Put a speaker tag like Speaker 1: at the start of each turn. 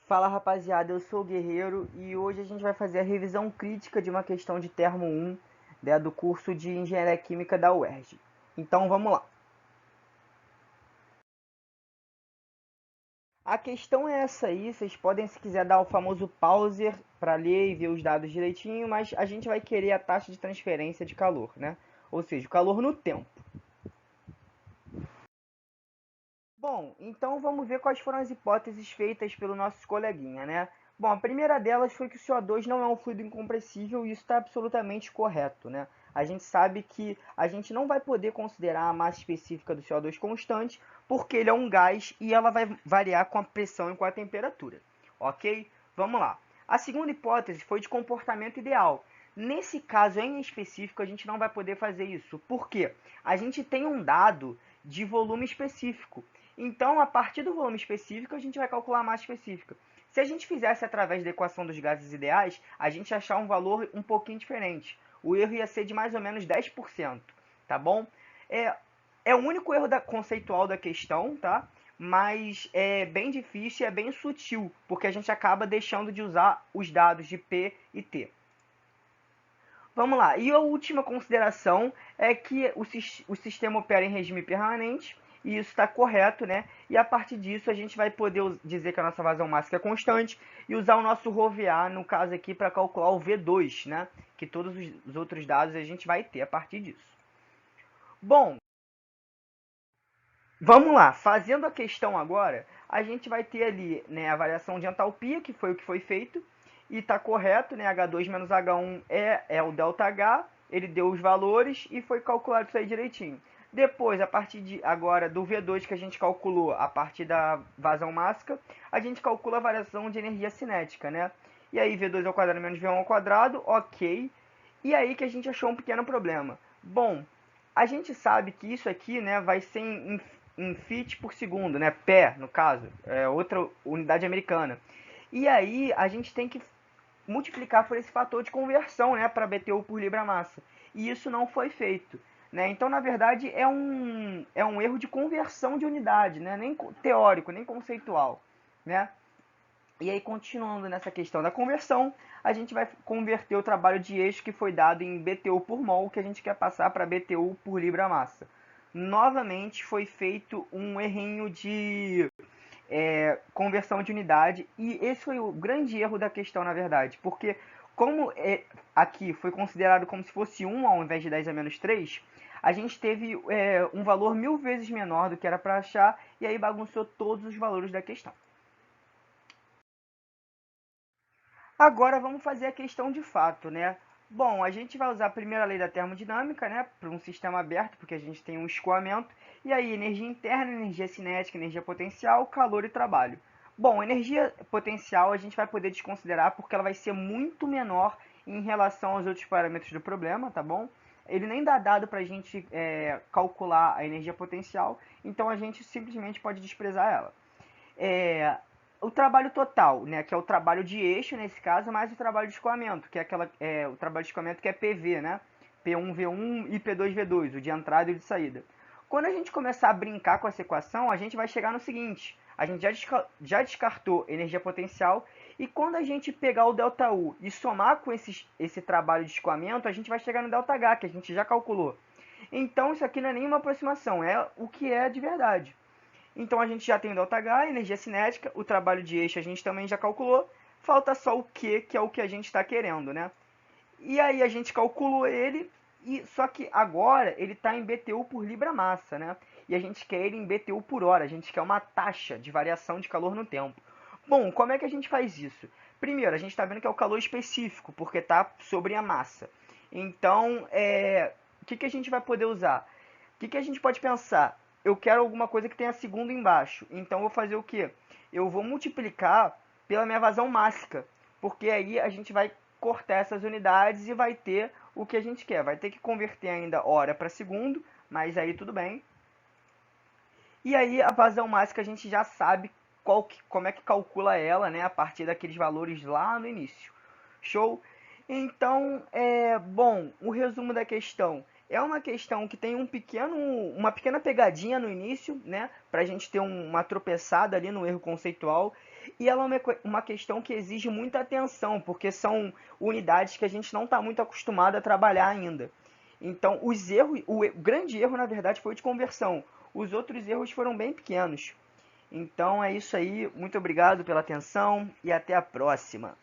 Speaker 1: Fala rapaziada, eu sou o Guerreiro e hoje a gente vai fazer a revisão crítica de uma questão de termo 1, né, do curso de Engenharia Química da UERJ. Então vamos lá. A questão é essa aí, vocês podem se quiser dar o famoso pauser para ler e ver os dados direitinho, mas a gente vai querer a taxa de transferência de calor, né? Ou seja, o calor no tempo. Bom, então vamos ver quais foram as hipóteses feitas pelo nosso coleguinha, né? Bom, a primeira delas foi que o CO2 não é um fluido incompressível e isso está absolutamente correto, né? A gente sabe que a gente não vai poder considerar a massa específica do CO2 constante porque ele é um gás e ela vai variar com a pressão e com a temperatura, ok? Vamos lá. A segunda hipótese foi de comportamento ideal. Nesse caso em específico, a gente não vai poder fazer isso. Por quê? A gente tem um dado de volume específico. Então, a partir do volume específico, a gente vai calcular a massa específica. Se a gente fizesse através da equação dos gases ideais, a gente ia achar um valor um pouquinho diferente. O erro ia ser de mais ou menos 10%, tá bom? É, é o único erro conceitual da questão, tá? Mas é bem difícil e é bem sutil, porque a gente acaba deixando de usar os dados de P e T. Vamos lá. E a última consideração é que o sistema opera em regime permanente, e isso está correto, né? E a partir disso a gente vai poder dizer que a nossa vazão máxima é constante e usar o nosso ρVA, no caso aqui, para calcular o V2, né? Que todos os outros dados a gente vai ter a partir disso. Bom, vamos lá. Fazendo a questão agora, a gente vai ter ali, né, a variação de entalpia, que foi o que foi feito, e está correto, né? H2 menos H1 é o ΔH, ele deu os valores e foi calculado isso aí direitinho. Depois, a partir de agora do V2 que a gente calculou a partir da vazão máxima, a gente calcula a variação de energia cinética, né? E aí V2 ao quadrado menos V1 ao quadrado, ok. E aí que a gente achou um pequeno problema. Bom, a gente sabe que isso aqui, né, vai ser em feet por segundo, né, pé, no caso, é outra unidade americana. E aí a gente tem que multiplicar por esse fator de conversão, né, para BTU por libra-massa. E isso não foi feito. Né? Então, na verdade, é um erro de conversão de unidade, né? Nem teórico, nem conceitual. Né? E aí, continuando nessa questão da conversão, a gente vai converter o trabalho de eixo que foi dado em BTU por mol, que a gente quer passar para BTU por libra-massa. Novamente foi feito um errinho de conversão de unidade, e esse foi o grande erro da questão, na verdade, porque como aqui foi considerado como se fosse 1 ao invés de 10 a menos 3, a gente teve um valor 1000 vezes menor do que era para achar, e aí bagunçou todos os valores da questão. Agora vamos fazer a questão de fato, né? Bom, a gente vai usar a primeira lei da termodinâmica, né, para um sistema aberto, porque a gente tem um escoamento, e aí energia interna, energia cinética, energia potencial, calor e trabalho. Bom, energia potencial a gente vai poder desconsiderar porque ela vai ser muito menor em relação aos outros parâmetros do problema, tá bom? Ele nem dá dado para a gente calcular a energia potencial, então a gente simplesmente pode desprezar ela. É, o trabalho total, né, que é o trabalho de eixo nesse caso, mais o trabalho de escoamento, que é o trabalho de escoamento que é PV, né? P1V1 e P2V2, o de entrada e o de saída. Quando a gente começar a brincar com essa equação, a gente vai chegar no seguinte: a gente já descartou energia potencial, e quando a gente pegar o ΔU e somar com esse trabalho de escoamento, a gente vai chegar no ΔH, que a gente já calculou. Então isso aqui não é nenhuma aproximação, é o que é de verdade. Então a gente já tem o ΔH, energia cinética, o trabalho de eixo a gente também já calculou, falta só o Q, que é o que a gente está querendo, né? E aí a gente calculou ele, só que agora ele está em BTU por libra-massa, né? E a gente quer ele em BTU por hora, a gente quer uma taxa de variação de calor no tempo. Bom, como é que a gente faz isso? Primeiro, a gente está vendo que é o calor específico, porque está sobre a massa. Então, o que a gente vai poder usar? O que a gente pode pensar? Eu quero alguma coisa que tenha segundo embaixo. Então, eu vou fazer o quê? Eu vou multiplicar pela minha vazão máxima, porque aí a gente vai cortar essas unidades e vai ter o que a gente quer. Vai ter que converter ainda hora para segundo, mas aí tudo bem. E aí a vazão máxima a gente já sabe como é que calcula ela, né, a partir daqueles valores lá no início. Show? Então, bom, o resumo da questão É uma questão que tem uma pequena pegadinha no início, né, para a gente ter uma tropeçada ali no erro conceitual, e ela é uma questão que exige muita atenção, porque são unidades que a gente não está muito acostumado a trabalhar ainda. Então, os erros, o grande erro, na verdade, foi o de conversão. Os outros erros foram bem pequenos. Então é isso aí, muito obrigado pela atenção e até a próxima.